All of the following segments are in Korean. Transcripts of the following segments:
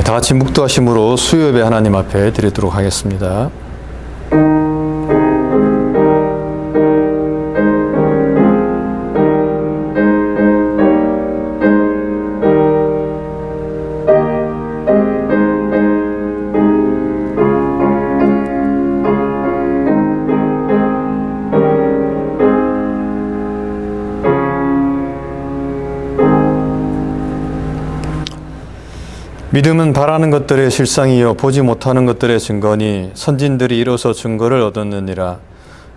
다 같이 묵도하심으로 수요예배 하나님 앞에 드리도록 하겠습니다. 믿음은 바라는 것들의 실상이요 보지 못하는 것들의 증거니 선진들이 이로써 증거를 얻었느니라.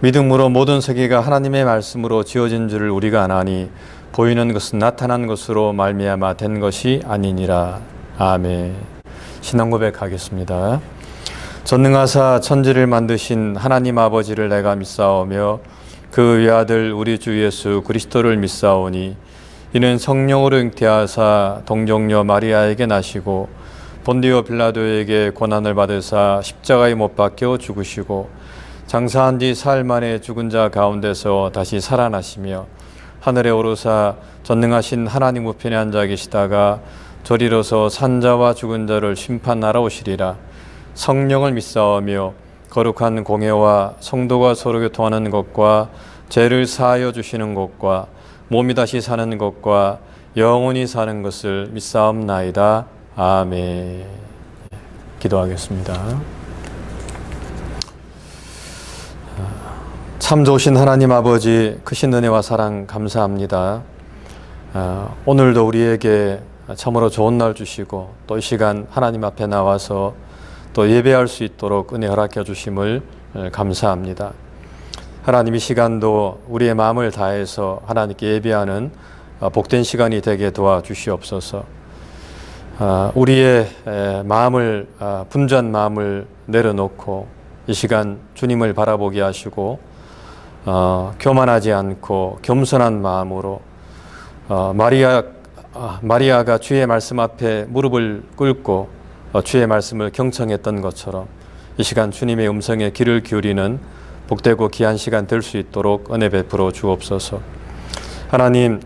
믿음으로 모든 세계가 하나님의 말씀으로 지어진 줄을 우리가 아나니 보이는 것은 나타난 것으로 말미암아 된 것이 아니니라. 아멘. 신앙 고백하겠습니다. 전능하사 천지를 만드신 하나님 아버지를 내가 믿사오며 그 외아들 우리 주 예수 그리스도를 믿사오니 이는 성령으로 잉태하사 동정녀 마리아에게 나시고 본디오 빌라도에게 고난을 받으사 십자가에 못 박혀 죽으시고 장사한 뒤 사흘 만에 죽은 자 가운데서 다시 살아나시며 하늘에 오르사 전능하신 하나님 우편에 앉아 계시다가 저리로서 산자와 죽은 자를 심판하러 오시리라. 성령을 믿사오며 거룩한 공회와 성도가 서로 교통하는 것과 죄를 사하여 주시는 것과 몸이 다시 사는 것과 영원히 사는 것을 믿사옵나이다. 아멘. 기도하겠습니다. 참 좋으신 하나님 아버지 크신 은혜와 사랑 감사합니다. 오늘도 우리에게 참으로 좋은 날 주시고 또 이 시간 하나님 앞에 나와서 또 예배할 수 있도록 은혜 허락해 주심을 감사합니다. 하나님 이 시간도 우리의 마음을 다해서 하나님께 예배하는 복된 시간이 되게 도와주시옵소서. 우리의 마음을 분주한 마음을 내려놓고 이 시간 주님을 바라보게 하시고 교만하지 않고 겸손한 마음으로 마리아가 주의 말씀 앞에 무릎을 꿇고 주의 말씀을 경청했던 것처럼 이 시간 주님의 음성에 귀를 기울이는 복되고 귀한 시간 될 수 있도록 은혜 베풀어 주옵소서. 하나님,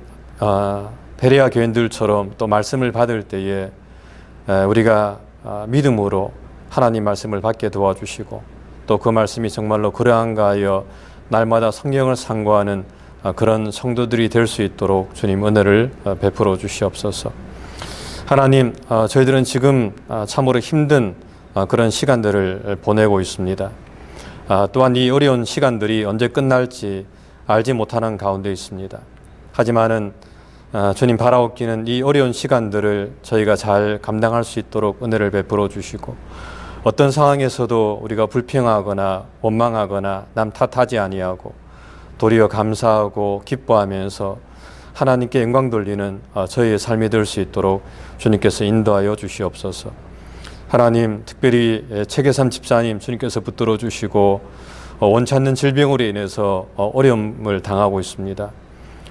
베레아 교인들처럼 또 말씀을 받을 때에 우리가 믿음으로 하나님 말씀을 받게 도와주시고 또 그 말씀이 정말로 그러한가 하여 날마다 성경을 상고하는 그런 성도들이 될 수 있도록 주님 은혜를 베풀어 주시옵소서. 하나님, 저희들은 지금 참으로 힘든 그런 시간들을 보내고 있습니다. 또한 이 어려운 시간들이 언제 끝날지 알지 못하는 가운데 있습니다. 하지만은 주님 바라옵기는 이 어려운 시간들을 저희가 잘 감당할 수 있도록 은혜를 베풀어 주시고 어떤 상황에서도 우리가 불평하거나 원망하거나 남 탓하지 아니하고 도리어 감사하고 기뻐하면서 하나님께 영광 돌리는 저희의 삶이 될 수 있도록 주님께서 인도하여 주시옵소서. 하나님, 특별히 최계삼 집사님 주님께서 붙들어 주시고 원치 않는 질병으로 인해서 어려움을 당하고 있습니다.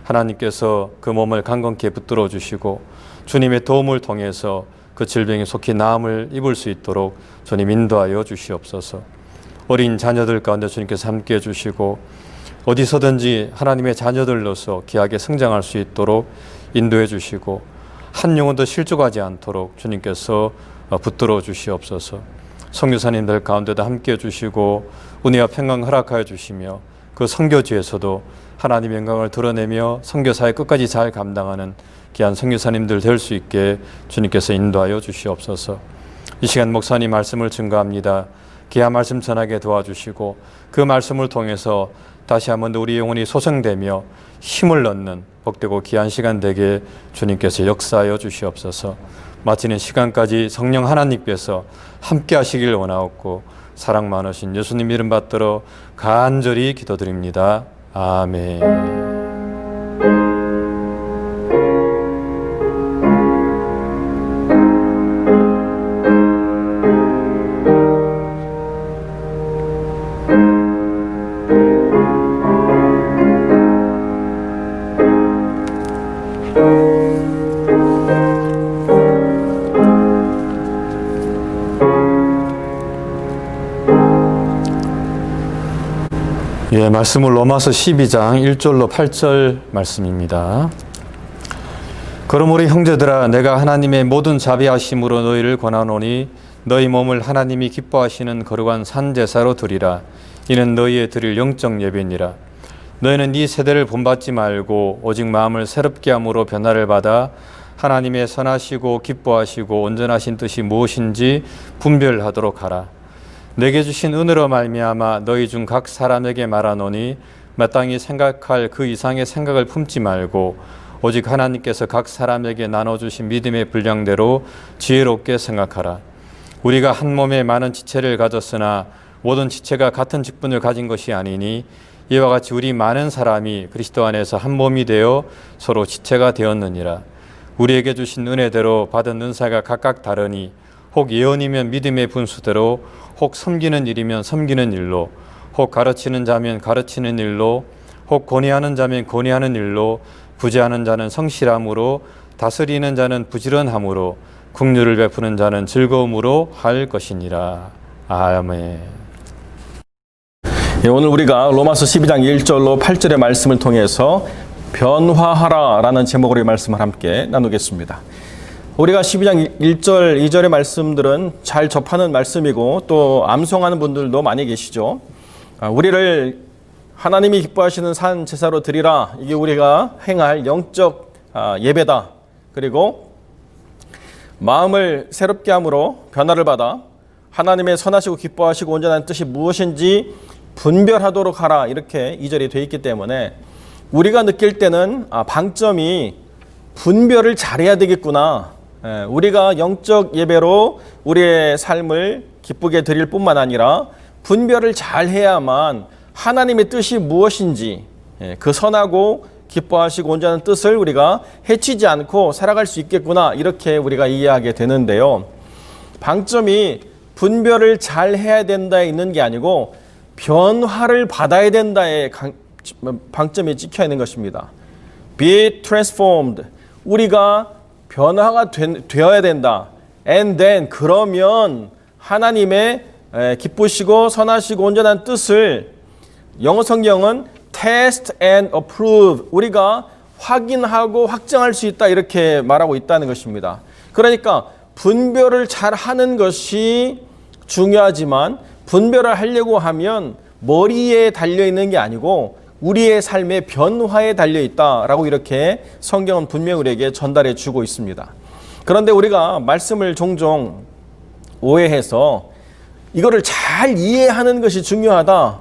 하나님께서 그 몸을 강건케 붙들어 주시고 주님의 도움을 통해서 그 질병이 속히 나음을 입을 수 있도록 주님 인도하여 주시옵소서. 어린 자녀들 가운데 주님께서 함께해 주시고 어디서든지 하나님의 자녀들로서 귀하게 성장할 수 있도록 인도해 주시고 한 영혼도 실족하지 않도록 주님께서 붙들어 주시옵소서. 선교사님들 가운데도 함께해 주시고 은혜와 평강 허락하여 주시며 그 선교지에서도 하나님의 영광을 드러내며 선교사의 끝까지 잘 감당하는 귀한 선교사님들 될 수 있게 주님께서 인도하여 주시옵소서. 이 시간 목사님 말씀을 증거합니다. 귀한 말씀 전하게 도와주시고 그 말씀을 통해서 다시 한번 더 우리 영혼이 소생되며 힘을 얻는 복되고 귀한 시간 되게 주님께서 역사하여 주시옵소서. 마치는 시간까지 성령 하나님께서 함께 하시길 원하옵고 사랑 많으신 예수님 이름 받들어 간절히 기도드립니다. 아멘. 말씀은 로마서 12장 1절로 8절 말씀입니다. 그러므로 형제들아, 내가 하나님의 모든 자비하심으로 너희를 권하노니 너희 몸을 하나님이 기뻐하시는 거룩한 산 제사로 드리라. 이는 너희의 드릴 영적 예배니라. 너희는 이 세대를 본받지 말고 오직 마음을 새롭게 함으로 변화를 받아 하나님의 선하시고 기뻐하시고 온전하신 뜻이 무엇인지 분별하도록 하라. 내게 주신 은혜로 말미암아 너희 중 각 사람에게 말하노니 마땅히 생각할 그 이상의 생각을 품지 말고 오직 하나님께서 각 사람에게 나눠주신 믿음의 분량대로 지혜롭게 생각하라. 우리가 한 몸에 많은 지체를 가졌으나 모든 지체가 같은 직분을 가진 것이 아니니 이와 같이 우리 많은 사람이 그리스도 안에서 한 몸이 되어 서로 지체가 되었느니라. 우리에게 주신 은혜대로 받은 은사가 각각 다르니 혹 예언이면 믿음의 분수대로, 혹 섬기는 일이면 섬기는 일로, 혹 가르치는 자면 가르치는 일로, 혹 권위하는 자면 권위하는 일로, 부지하는 자는 성실함으로, 다스리는 자는 부지런함으로, 긍휼을 베푸는 자는 즐거움으로 할 것이니라. 아멘. 오늘 우리가 로마서 12장 1절로 8절의 말씀을 통해서 변화하라 라는 제목으로 이 말씀을 함께 나누겠습니다. 우리가 12장 1절, 2절의 말씀들은 잘 접하는 말씀이고 또 암송하는 분들도 많이 계시죠. 우리를 하나님이 기뻐하시는 산 제사로 드리라. 이게 우리가 행할 영적 예배다. 그리고 마음을 새롭게 함으로 변화를 받아 하나님의 선하시고 기뻐하시고 온전한 뜻이 무엇인지 분별하도록 하라. 이렇게 2절이 되어 있기 때문에 우리가 느낄 때는 방점이 분별을 잘해야 되겠구나. 우리가 영적 예배로 우리의 삶을 기쁘게 드릴 뿐만 아니라 분별을 잘해야만 하나님의 뜻이 무엇인지 그 선하고 기뻐하시고 온전한 뜻을 우리가 해치지 않고 살아갈 수 있겠구나. 이렇게 우리가 이해하게 되는데요. 방점이 분별을 잘해야 된다에 있는 게 아니고 변화를 받아야 된다에 방점이 찍혀 있는 것입니다. Be transformed. 우리가 변화가 되어야 된다. And then 그러면 하나님의 기쁘시고 선하시고 온전한 뜻을 영어 성경은 test and approve. 우리가 확인하고 확정할 수 있다. 이렇게 말하고 있다는 것입니다. 그러니까 분별을 잘 하는 것이 중요하지만 분별을 하려고 하면 머리에 달려있는 게 아니고 우리의 삶의 변화에 달려있다라고 이렇게 성경은 분명히 우리에게 전달해 주고 있습니다. 그런데 우리가 말씀을 종종 오해해서 이거를 잘 이해하는 것이 중요하다.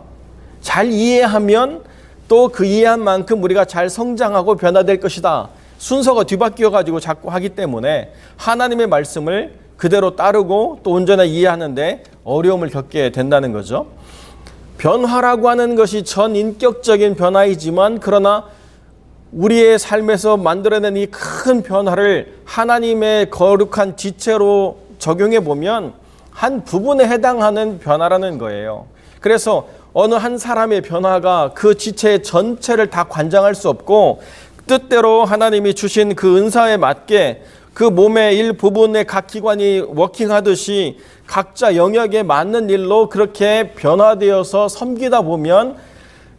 잘 이해하면 또 그 이해한 만큼 우리가 잘 성장하고 변화될 것이다. 순서가 뒤바뀌어 가지고 자꾸 하기 때문에 하나님의 말씀을 그대로 따르고 또 온전히 이해하는데 어려움을 겪게 된다는 거죠. 변화라고 하는 것이 전인격적인 변화이지만 그러나 우리의 삶에서 만들어낸 이 큰 변화를 하나님의 거룩한 지체로 적용해 보면 한 부분에 해당하는 변화라는 거예요. 그래서 어느 한 사람의 변화가 그 지체 전체를 다 관장할 수 없고 뜻대로 하나님이 주신 그 은사에 맞게 그 몸의 일부분의 각 기관이 워킹하듯이 각자 영역에 맞는 일로 그렇게 변화되어서 섬기다 보면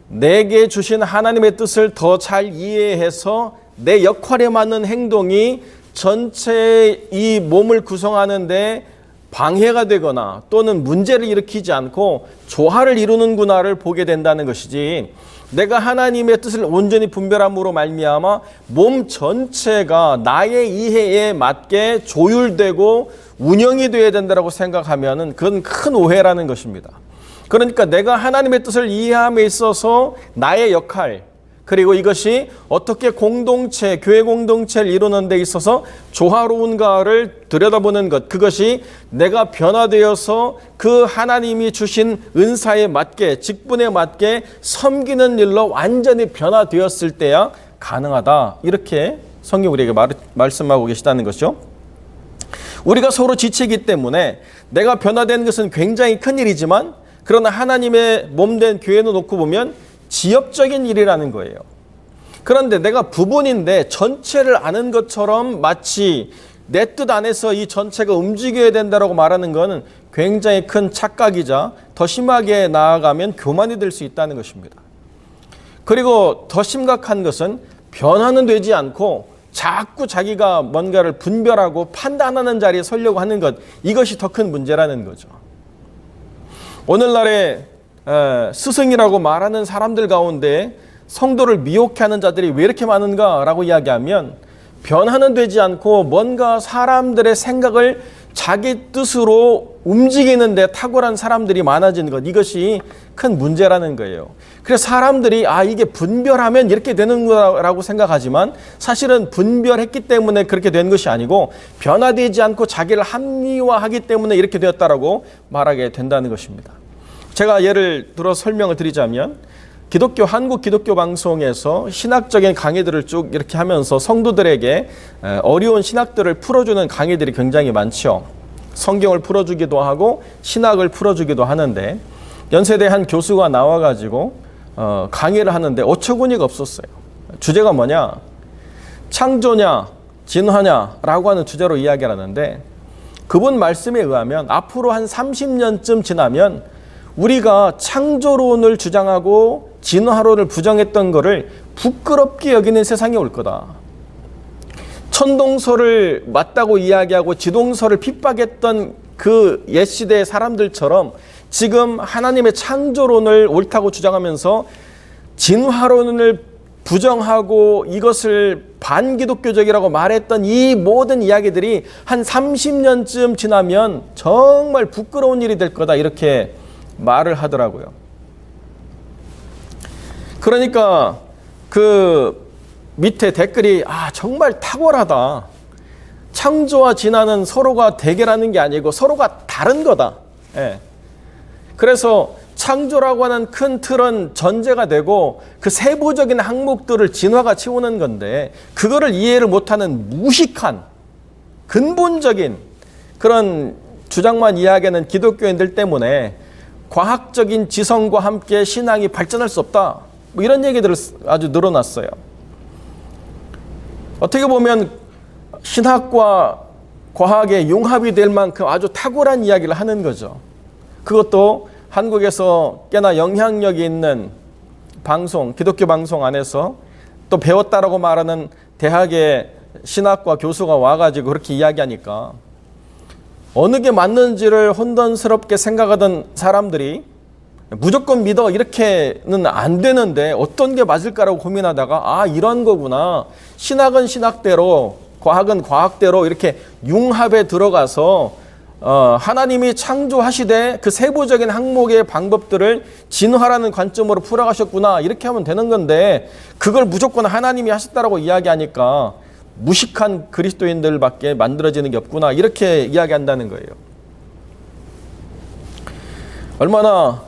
내게 주신 하나님의 뜻을 더 잘 이해해서 내 역할에 맞는 행동이 전체 이 몸을 구성하는데 방해가 되거나 또는 문제를 일으키지 않고 조화를 이루는구나를 보게 된다는 것이지, 내가 하나님의 뜻을 온전히 분별함으로 말미암아 몸 전체가 나의 이해에 맞게 조율되고 운영이 되어야 된다고 생각하면은 그건 큰 오해라는 것입니다. 그러니까 내가 하나님의 뜻을 이해함에 있어서 나의 역할, 그리고 이것이 어떻게 공동체, 교회 공동체를 이루는 데 있어서 조화로운가를 들여다보는 것, 그것이 내가 변화되어서 그 하나님이 주신 은사에 맞게, 직분에 맞게 섬기는 일로 완전히 변화되었을 때야 가능하다. 이렇게 성경 우리에게 말씀하고 계시다는 것이죠. 우리가 서로 지체이기 때문에 내가 변화된 것은 굉장히 큰 일이지만 그러나 하나님의 몸된 교회로 놓고 보면 지엽적인 일이라는 거예요. 그런데 내가 부분인데 전체를 아는 것처럼 마치 내 뜻 안에서 이 전체가 움직여야 된다고 말하는 것은 굉장히 큰 착각이자 더 심하게 나아가면 교만이 될 수 있다는 것입니다. 그리고 더 심각한 것은 변화는 되지 않고 자꾸 자기가 뭔가를 분별하고 판단하는 자리에 서려고 하는 것, 이것이 더 큰 문제라는 거죠. 오늘날의 스승이라고 말하는 사람들 가운데 성도를 미혹하는 자들이 왜 이렇게 많은가라고 이야기하면, 변화는 되지 않고 뭔가 사람들의 생각을 자기 뜻으로 움직이는데 탁월한 사람들이 많아지는 것, 이것이 큰 문제라는 거예요. 그래서 사람들이 이게 분별하면 이렇게 되는 거라고 생각하지만, 사실은 분별했기 때문에 그렇게 된 것이 아니고 변화되지 않고 자기를 합리화하기 때문에 이렇게 되었다라고 말하게 된다는 것입니다. 제가 예를 들어 설명을 드리자면, 한국 기독교 방송에서 신학적인 강의들을 쭉 이렇게 하면서 성도들에게 어려운 신학들을 풀어주는 강의들이 굉장히 많죠. 성경을 풀어주기도 하고 신학을 풀어주기도 하는데, 연세대 한 교수가 나와가지고 강의를 하는데 어처구니가 없었어요. 주제가 뭐냐? 창조냐 진화냐라고 하는 주제로 이야기를 하는데, 그분 말씀에 의하면 앞으로 한 30년쯤 지나면 우리가 창조론을 주장하고 진화론을 부정했던 것을 부끄럽게 여기는 세상이 올 거다. 천동설을 맞다고 이야기하고 지동설을 핍박했던 그 옛시대의 사람들처럼 지금 하나님의 창조론을 옳다고 주장하면서 진화론을 부정하고 이것을 반기독교적이라고 말했던 이 모든 이야기들이 한 30년쯤 지나면 정말 부끄러운 일이 될 거다, 이렇게 말을 하더라고요. 그러니까 그 밑에 댓글이 정말 탁월하다. 창조와 진화는 서로가 대결하는 게 아니고 서로가 다른 거다. 그래서 창조라고 하는 큰 틀은 전제가 되고 그 세부적인 항목들을 진화가 채우는 건데, 그거를 이해를 못하는 무식한 근본적인 그런 주장만 이야기하는 기독교인들 때문에 과학적인 지성과 함께 신앙이 발전할 수 없다, 이런 얘기들을 아주 늘어났어요. 어떻게 보면 신학과 과학의 융합이 될 만큼 아주 탁월한 이야기를 하는 거죠. 그것도 한국에서 꽤나 영향력이 있는 방송, 기독교 방송 안에서 또 배웠다라고 말하는 대학의 신학과 교수가 와가지고 그렇게 이야기하니까 어느 게 맞는지를 혼돈스럽게 생각하던 사람들이 무조건 믿어 이렇게는 안 되는데 어떤 게 맞을까라고 고민하다가 이런 거구나. 신학은 신학대로, 과학은 과학대로 이렇게 융합에 들어가서 하나님이 창조하시되 그 세부적인 항목의 방법들을 진화라는 관점으로 풀어가셨구나, 이렇게 하면 되는 건데, 그걸 무조건 하나님이 하셨다라고 이야기하니까 무식한 그리스도인들밖에 만들어지는 게 없구나, 이렇게 이야기한다는 거예요. 얼마나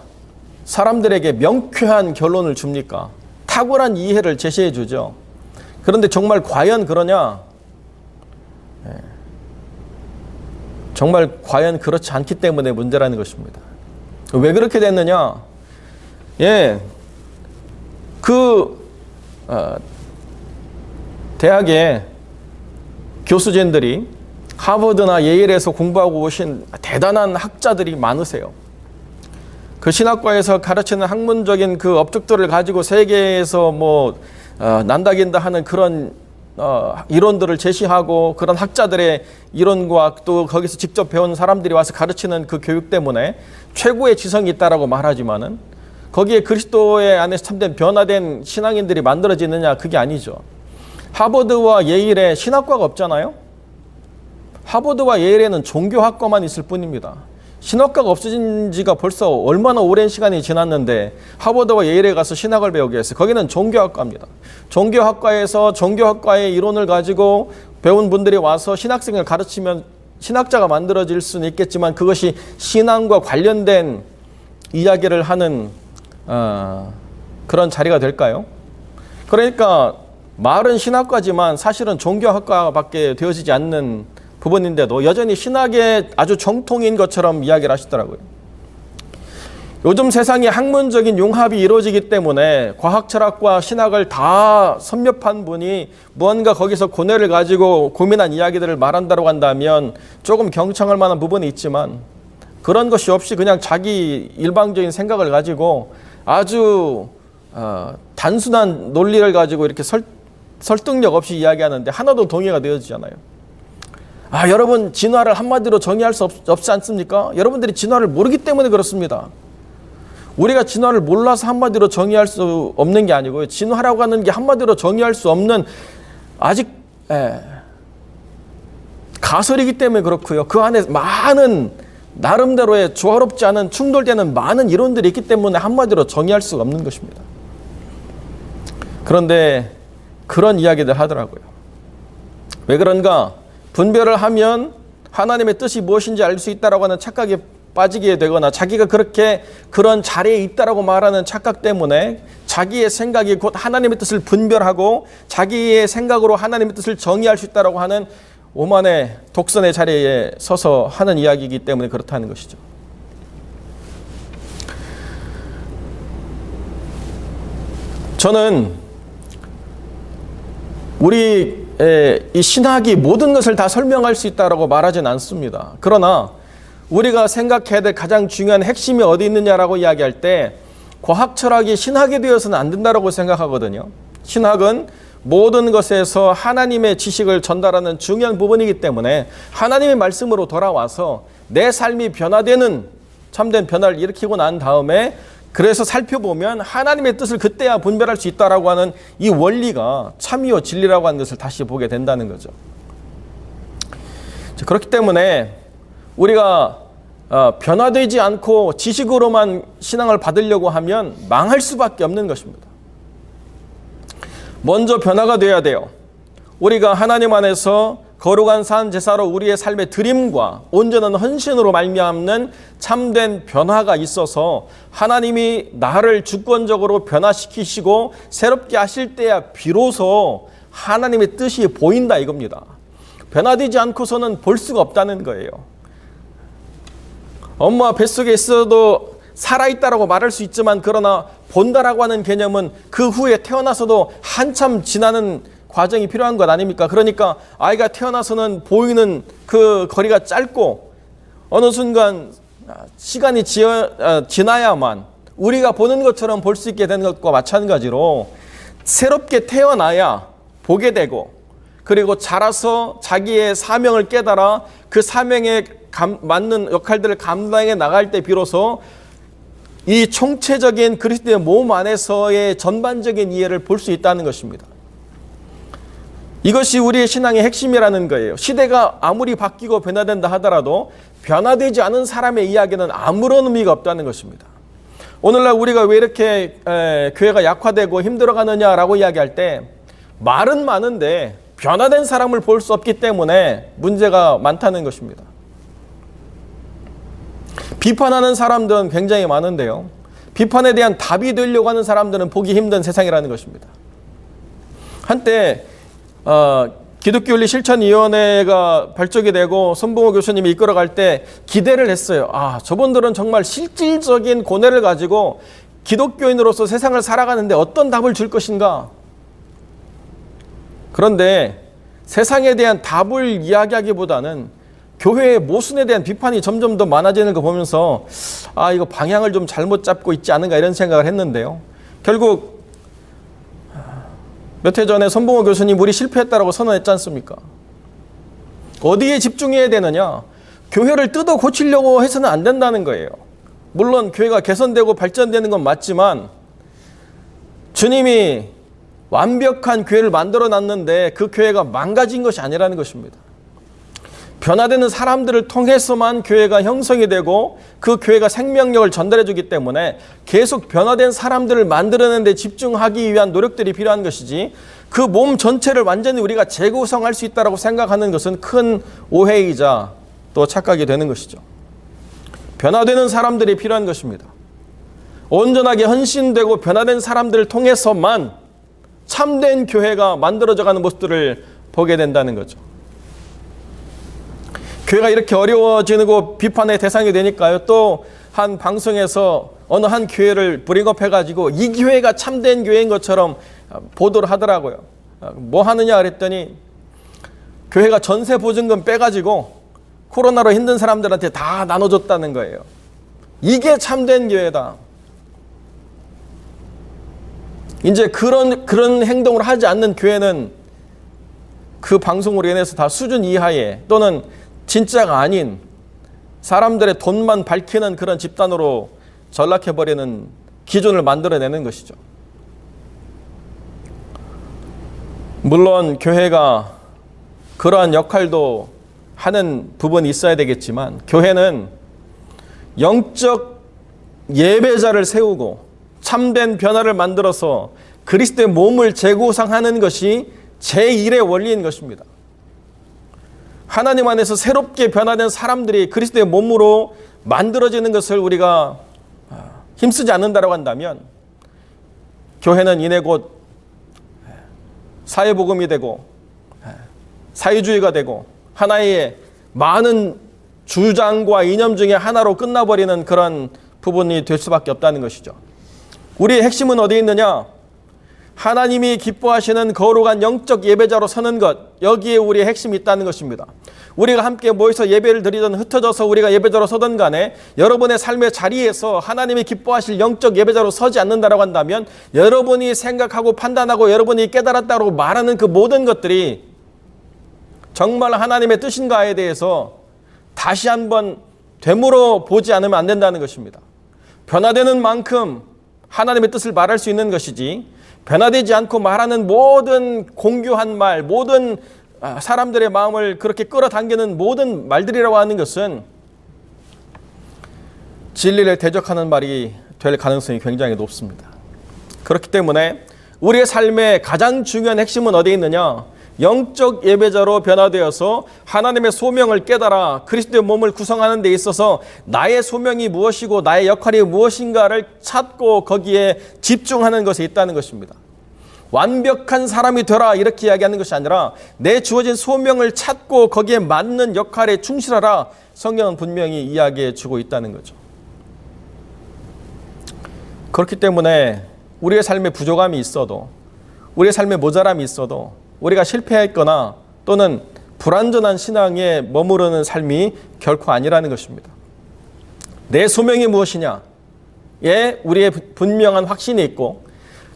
사람들에게 명쾌한 결론을 줍니까? 탁월한 이해를 제시해 주죠. 그런데 정말 과연 그러냐? 정말 과연 그렇지 않기 때문에 문제라는 것입니다. 왜 그렇게 됐느냐? 대학의 교수진들이 하버드나 예일에서 공부하고 오신 대단한 학자들이 많으세요. 그 신학과에서 가르치는 학문적인 그 업적들을 가지고 세계에서 난다긴다 하는 그런 이론들을 제시하고, 그런 학자들의 이론과 또 거기서 직접 배운 사람들이 와서 가르치는 그 교육 때문에 최고의 지성이 있다라고 말하지만은, 거기에 그리스도의 안에서 참된 변화된 신앙인들이 만들어지느냐? 그게 아니죠. 하버드와 예일에 신학과가 없잖아요. 하버드와 예일에는 종교학과만 있을 뿐입니다. 신학과가 없어진 지가 벌써 얼마나 오랜 시간이 지났는데 하버드와 예일에 가서 신학을 배우게 했어요. 거기는 종교학과입니다. 종교학과에서 종교학과의 이론을 가지고 배운 분들이 와서 신학생을 가르치면 신학자가 만들어질 수는 있겠지만, 그것이 신앙과 관련된 이야기를 하는 그런 자리가 될까요? 그러니까 말은 신학과지만 사실은 종교학과밖에 되어지지 않는 부분인데도 여전히 신학의 아주 정통인 것처럼 이야기를 하시더라고요. 요즘 세상에 학문적인 융합이 이루어지기 때문에 과학, 철학과 신학을 다 섭렵한 분이 무언가 거기서 고뇌를 가지고 고민한 이야기들을 말한다고 한다면 조금 경청할 만한 부분이 있지만, 그런 것이 없이 그냥 자기 일방적인 생각을 가지고 아주 단순한 논리를 가지고 이렇게 설득력 없이 이야기하는데 하나도 동의가 되어지잖아요. 여러분 진화를 한마디로 정의할 수 없지 않습니까? 여러분들이 진화를 모르기 때문에 그렇습니다. 우리가 진화를 몰라서 한마디로 정의할 수 없는 게 아니고요. 진화라고 하는 게 한마디로 정의할 수 없는 아직 가설이기 때문에 그렇고요. 그 안에 많은 나름대로의 조화롭지 않은 충돌되는 많은 이론들이 있기 때문에 한마디로 정의할 수가 없는 것입니다. 그런데 그런 이야기들 하더라고요. 왜 그런가? 분별을 하면 하나님의 뜻이 무엇인지 알 수 있다라고 하는 착각에 빠지게 되거나 자기가 그렇게 그런 자리에 있다라고 말하는 착각 때문에 자기의 생각이 곧 하나님의 뜻을 분별하고 자기의 생각으로 하나님의 뜻을 정의할 수 있다라고 하는 오만의 독선의 자리에 서서 하는 이야기이기 때문에 그렇다는 것이죠. 저는 우리 이 신학이 모든 것을 다 설명할 수 있다라고 말하진 않습니다. 그러나 우리가 생각해야 될 가장 중요한 핵심이 어디 있느냐라고 이야기할 때 과학 철학이 신학이 되어서는 안 된다라고 생각하거든요. 신학은 모든 것에서 하나님의 지식을 전달하는 중요한 부분이기 때문에 하나님의 말씀으로 돌아와서 내 삶이 변화되는 참된 변화를 일으키고 난 다음에 그래서 살펴보면 하나님의 뜻을 그때야 분별할 수 있다라고 하는 이 원리가 참이요 진리라고 하는 것을 다시 보게 된다는 거죠. 그렇기 때문에 우리가 변화되지 않고 지식으로만 신앙을 받으려고 하면 망할 수밖에 없는 것입니다. 먼저 변화가 되어야 돼요. 우리가 하나님 안에서 거룩한 산 제사로 우리의 삶의 드림과 온전한 헌신으로 말미암는 참된 변화가 있어서 하나님이 나를 주권적으로 변화시키시고 새롭게 하실 때야 비로소 하나님의 뜻이 보인다 이겁니다. 변화되지 않고서는 볼 수가 없다는 거예요. 엄마 뱃속에 있어도 살아있다라고 말할 수 있지만 그러나 본다라고 하는 개념은 그 후에 태어나서도 한참 지나는 과정이 필요한 것 아닙니까? 그러니까 아이가 태어나서는 보이는 그 거리가 짧고 어느 순간 시간이 지나야만 우리가 보는 것처럼 볼 수 있게 되는 것과 마찬가지로 새롭게 태어나야 보게 되고 그리고 자라서 자기의 사명을 깨달아 그 사명에 맞는 역할들을 감당해 나갈 때 비로소 이 총체적인 그리스도의 몸 안에서의 전반적인 이해를 볼 수 있다는 것입니다. 이것이 우리의 신앙의 핵심이라는 거예요. 시대가 아무리 바뀌고 변화된다 하더라도 변화되지 않은 사람의 이야기는 아무런 의미가 없다는 것입니다. 오늘날 우리가 왜 이렇게 교회가 약화되고 힘들어가느냐라고 이야기할 때 말은 많은데 변화된 사람을 볼 수 없기 때문에 문제가 많다는 것입니다. 비판하는 사람들은 굉장히 많은데요. 비판에 대한 답이 되려고 하는 사람들은 보기 힘든 세상이라는 것입니다. 한때 기독교윤리실천위원회가 발족이 되고 손봉호 교수님이 이끌어갈 때 기대를 했어요. 저분들은 정말 실질적인 고뇌를 가지고 기독교인으로서 세상을 살아가는데 어떤 답을 줄 것인가. 그런데 세상에 대한 답을 이야기하기보다는 교회의 모순에 대한 비판이 점점 더 많아지는 거 보면서 이거 방향을 좀 잘못 잡고 있지 않은가 이런 생각을 했는데요. 결국 몇 해 전에 손봉호 교수님 우리 실패했다라고 선언했지 않습니까? 어디에 집중해야 되느냐? 교회를 뜯어 고치려고 해서는 안 된다는 거예요. 물론 교회가 개선되고 발전되는 건 맞지만 주님이 완벽한 교회를 만들어 놨는데 그 교회가 망가진 것이 아니라는 것입니다. 변화되는 사람들을 통해서만 교회가 형성이 되고 그 교회가 생명력을 전달해 주기 때문에 계속 변화된 사람들을 만들어내는 데 집중하기 위한 노력들이 필요한 것이지 그 몸 전체를 완전히 우리가 재구성할 수 있다고 생각하는 것은 큰 오해이자 또 착각이 되는 것이죠. 변화되는 사람들이 필요한 것입니다. 온전하게 헌신되고 변화된 사람들을 통해서만 참된 교회가 만들어져가는 모습들을 보게 된다는 거죠. 교회가 이렇게 어려워지고 비판의 대상이 되니까요. 또 한 방송에서 어느 한 교회를 브링업 해가지고 이 교회가 참된 교회인 것처럼 보도를 하더라고요. 뭐 하느냐 그랬더니 교회가 전세 보증금 빼가지고 코로나로 힘든 사람들한테 다 나눠줬다는 거예요. 이게 참된 교회다. 이제 그런 행동을 하지 않는 교회는 그 방송으로 인해서 다 수준 이하의 또는 진짜가 아닌 사람들의 돈만 밝히는 그런 집단으로 전락해버리는 기준을 만들어내는 것이죠. 물론 교회가 그러한 역할도 하는 부분이 있어야 되겠지만 교회는 영적 예배자를 세우고 참된 변화를 만들어서 그리스도의 몸을 재구성하는 것이 제1의 원리인 것입니다. 하나님 안에서 새롭게 변화된 사람들이 그리스도의 몸으로 만들어지는 것을 우리가 힘쓰지 않는다고 한다면 교회는 이내 곧 사회복음이 되고 사회주의가 되고 하나의 많은 주장과 이념 중에 하나로 끝나버리는 그런 부분이 될 수밖에 없다는 것이죠. 우리의 핵심은 어디에 있느냐? 하나님이 기뻐하시는 거룩한 영적 예배자로 서는 것, 여기에 우리의 핵심이 있다는 것입니다. 우리가 함께 모여서 예배를 드리든 흩어져서 우리가 예배자로 서든 간에 여러분의 삶의 자리에서 하나님이 기뻐하실 영적 예배자로 서지 않는다고 한다면 여러분이 생각하고 판단하고 여러분이 깨달았다고 말하는 그 모든 것들이 정말 하나님의 뜻인가에 대해서 다시 한번 되물어 보지 않으면 안 된다는 것입니다. 변화되는 만큼 하나님의 뜻을 말할 수 있는 것이지 변화되지 않고 말하는 모든 공교한 말, 모든 사람들의 마음을 그렇게 끌어당기는 모든 말들이라고 하는 것은 진리를 대적하는 말이 될 가능성이 굉장히 높습니다. 그렇기 때문에 우리의 삶의 가장 중요한 핵심은 어디에 있느냐? 영적 예배자로 변화되어서 하나님의 소명을 깨달아 그리스도의 몸을 구성하는 데 있어서 나의 소명이 무엇이고 나의 역할이 무엇인가를 찾고 거기에 집중하는 것에 있다는 것입니다. 완벽한 사람이 되라 이렇게 이야기하는 것이 아니라 내 주어진 소명을 찾고 거기에 맞는 역할에 충실하라 성경은 분명히 이야기해 주고 있다는 거죠. 그렇기 때문에 우리의 삶에 부족함이 있어도 우리의 삶에 모자람이 있어도 우리가 실패했거나 또는 불완전한 신앙에 머무르는 삶이 결코 아니라는 것입니다. 내 소명이 무엇이냐에 우리의 분명한 확신이 있고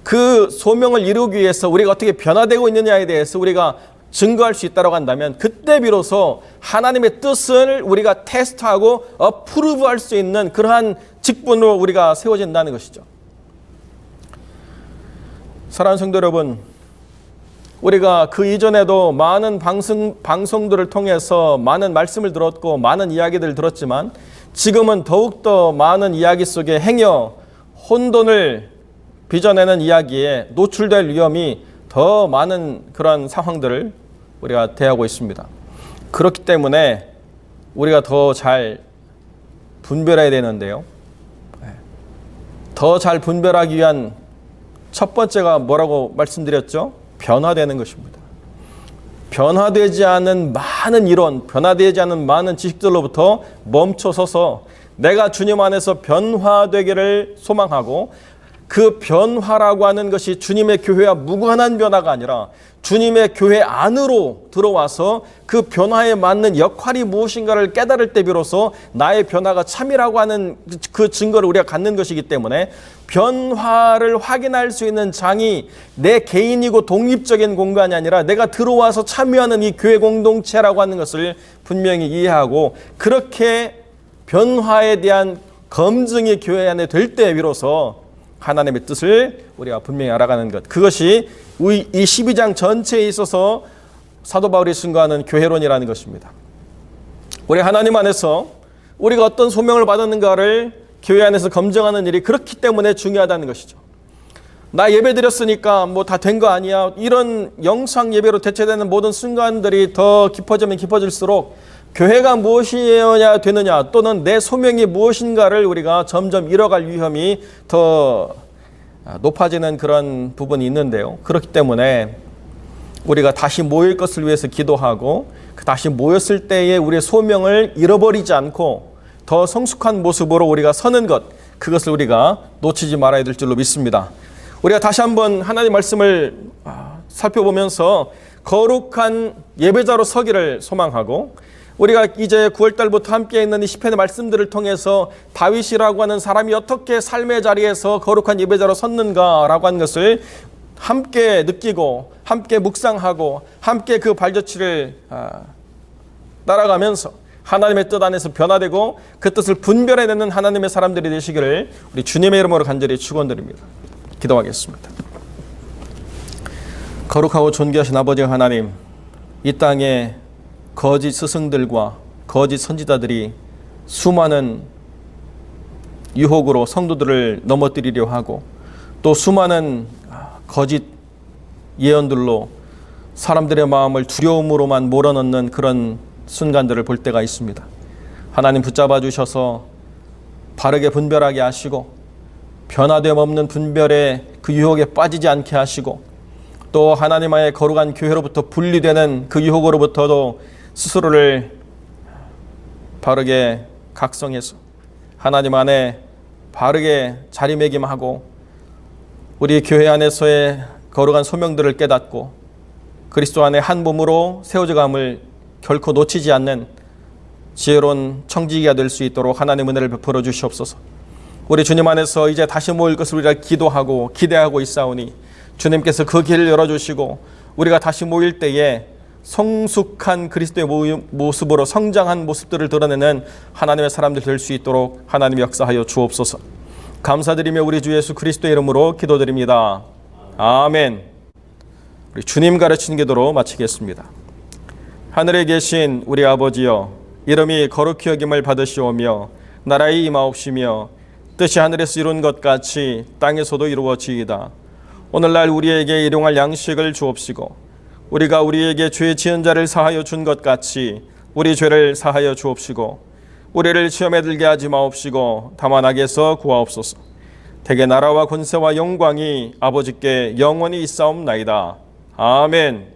그 소명을 이루기 위해서 우리가 어떻게 변화되고 있느냐에 대해서 우리가 증거할 수 있다고 한다면 그때 비로소 하나님의 뜻을 우리가 테스트하고 어프루브할 수 있는 그러한 직분으로 우리가 세워진다는 것이죠. 사랑하는 성도 여러분, 우리가 그 이전에도 많은 방송들을 통해서 많은 말씀을 들었고 많은 이야기들을 들었지만 지금은 더욱더 많은 이야기 속에 행여 혼돈을 빚어내는 이야기에 노출될 위험이 더 많은 그런 상황들을 우리가 대하고 있습니다. 그렇기 때문에 우리가 더 잘 분별해야 되는데요. 더 잘 분별하기 위한 첫 번째가 뭐라고 말씀드렸죠? 변화되는 것입니다. 변화되지 않은 많은 이론, 변화되지 않은 많은 지식들로부터 멈춰서서 내가 주님 안에서 변화되기를 소망하고 그 변화라고 하는 것이 주님의 교회와 무관한 변화가 아니라 주님의 교회 안으로 들어와서 그 변화에 맞는 역할이 무엇인가를 깨달을 때 비로소 나의 변화가 참이라고 하는 그 증거를 우리가 갖는 것이기 때문에 변화를 확인할 수 있는 장이 내 개인이고 독립적인 공간이 아니라 내가 들어와서 참여하는 이 교회 공동체라고 하는 것을 분명히 이해하고 그렇게 변화에 대한 검증이 교회 안에 될 때 비로소 하나님의 뜻을 우리가 분명히 알아가는 것, 그것이 이 12장 전체에 있어서 사도 바울이 증거하는 교회론이라는 것입니다. 우리 하나님 안에서 우리가 어떤 소명을 받았는가를 교회 안에서 검증하는 일이 그렇기 때문에 중요하다는 것이죠. 나 예배 드렸으니까 뭐 다 된 거 아니야. 이런 영상 예배로 대체되는 모든 순간들이 더 깊어지면 깊어질수록 교회가 무엇이어야 되느냐 또는 내 소명이 무엇인가를 우리가 점점 잃어갈 위험이 더 높아지는 그런 부분이 있는데요. 그렇기 때문에 우리가 다시 모일 것을 위해서 기도하고 다시 모였을 때에 우리의 소명을 잃어버리지 않고 더 성숙한 모습으로 우리가 서는 것, 그것을 우리가 놓치지 말아야 될 줄로 믿습니다. 우리가 다시 한번 하나님의 말씀을 살펴보면서 거룩한 예배자로 서기를 소망하고 우리가 이제 9월달부터 함께 있는 이 시편의 말씀들을 통해서 다윗이라고 하는 사람이 어떻게 삶의 자리에서 거룩한 예배자로 섰는가라고 하는 것을 함께 느끼고 함께 묵상하고 함께 그 발자취를 따라가면서 하나님의 뜻 안에서 변화되고 그 뜻을 분별해내는 하나님의 사람들이 되시기를 우리 주님의 이름으로 간절히 축원드립니다. 기도하겠습니다. 거룩하고 존귀하신 아버지 하나님, 이 땅에 거짓 스승들과 거짓 선지자들이 수많은 유혹으로 성도들을 넘어뜨리려 하고 또 수많은 거짓 예언들로 사람들의 마음을 두려움으로만 몰아넣는 그런 순간들을 볼 때가 있습니다. 하나님 붙잡아 주셔서 바르게 분별하게 하시고 변화됨 없는 분별의 그 유혹에 빠지지 않게 하시고 또 하나님의 거룩한 교회로부터 분리되는 그 유혹으로부터도 스스로를 바르게 각성해서 하나님 안에 바르게 자리매김하고 우리 교회 안에서의 거룩한 소명들을 깨닫고 그리스도 안에 한 몸으로 세워져감을 결코 놓치지 않는 지혜로운 청지기가 될 수 있도록 하나님 은혜를 베풀어 주시옵소서. 우리 주님 안에서 이제 다시 모일 것을 우리가 기도하고 기대하고 있사오니 주님께서 그 길을 열어주시고 우리가 다시 모일 때에 성숙한 그리스도의 모습으로 성장한 모습들을 드러내는 하나님의 사람들 될 수 있도록 하나님 역사하여 주옵소서. 감사드리며 우리 주 예수 그리스도의 이름으로 기도드립니다. 아멘. 우리 주님 가르치는 기도로 마치겠습니다. 하늘에 계신 우리 아버지여, 이름이 거룩히 여김을 받으시오며 나라의 임하옵시며 뜻이 하늘에서 이룬 것 같이 땅에서도 이루어지이다. 오늘날 우리에게 일용할 양식을 주옵시고 우리가 우리에게 죄 지은 자를 사하여 준 것 같이 우리 죄를 사하여 주옵시고 우리를 시험에 들게 하지 마옵시고 다만 악에서 구하옵소서. 대개 나라와 권세와 영광이 아버지께 영원히 있사옵나이다. 아멘.